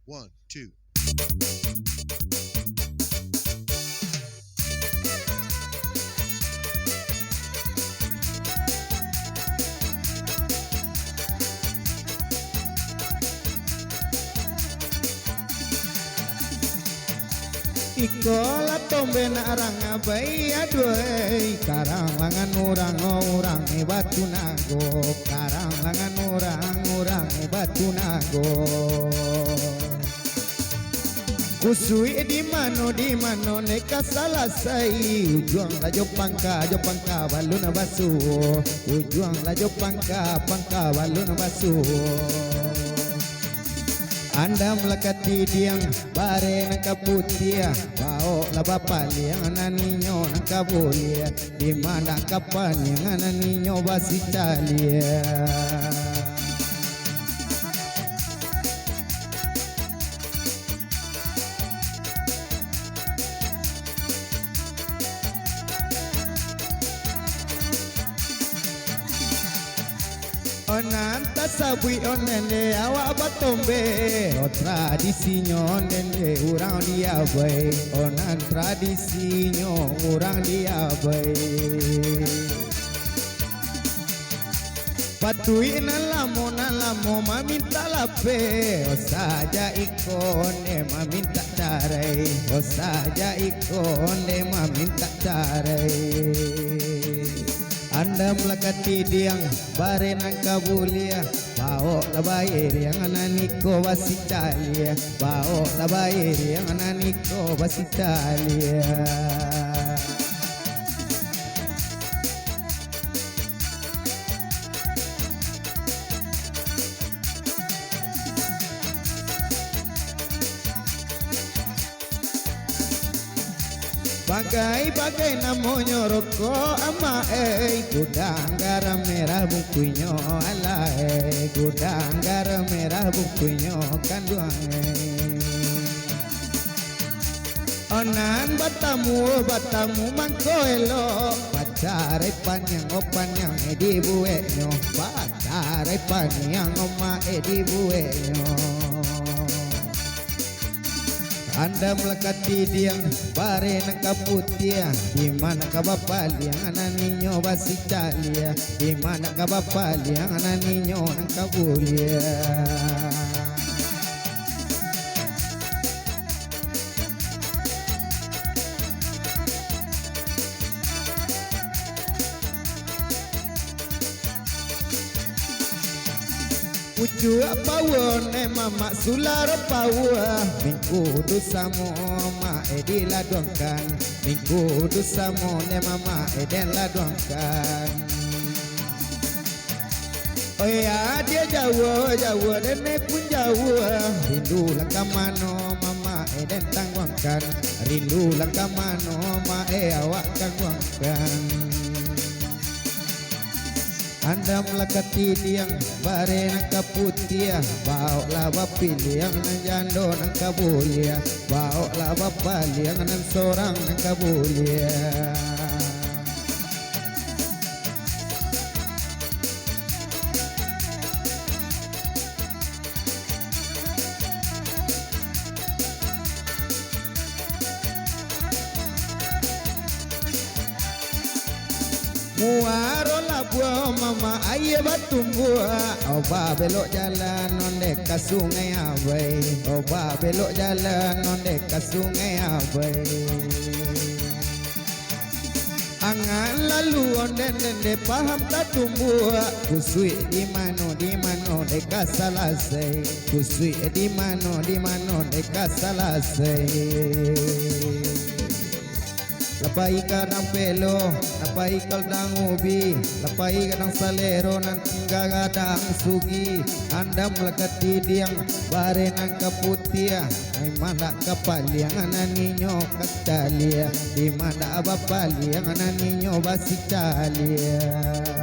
One, two. Ikola tombe narang abai aduai karang langan orang batu nago karang langan orang batu nago kusui di mano neka salasai ujuang la jopangka baluna basu ujuang la jopangka baluna basu anda melekati diang bare nangka putia bao la bapa liang naninyo nangka bulia di mana kapan yang naninyo basi talia onan tasabui onene awak batombe o tradisinyo onene urang dia bae onan tradisinyo urang dia bae patui nalamo maminta lape o saja ikone maminta tarai o saja ikone maminta tarai anda melekati diang bare nangka bulia bao la bair yang ananiko wasitalia bao la bair yang ananiko wasitalia Bagai namanya rokok ama gudang garam merah bukunya ala gudang garam merah bukunya kanduang onan batamu mangko elo pacare panjang opanyang di buenyo pacare panjang oma di buenyo anda melekati diang bare nangka putia di mana ka bapa liang ananinyo basi talia di mana ka bapa liang ananinyo nangka bulia Ucu pawa ne mama sular pawa minggu dusamo ma edi ladongkan minggu dusamo ne mama eden ladongkan oh ya dia Jawa dan ne pun Jawa rindu lakamano mama eden tangwangkan rindu lakamano ma awak tangwangkan anda melekati diang bare nangka putia bau la bapili yang nanjando nangka bulia bau la bapali yang nan sorang nangka bulia muaro labua mama aye batumbua oba belok jalan onde ka sungai abai oba belok jalan onde ka sungai abai angan lalu onde paham tak tumbua kusui di mano deka salasai kusui di mano deka salasai lapai kadang pelo, lapai kadang ubi, lapai kadang salero nan tinggal kadang sugi. Anda melekati diang bare nangka putia, ai mana kapaliang ananinyo katalia, di mana abapaliang ananinyo basitalia.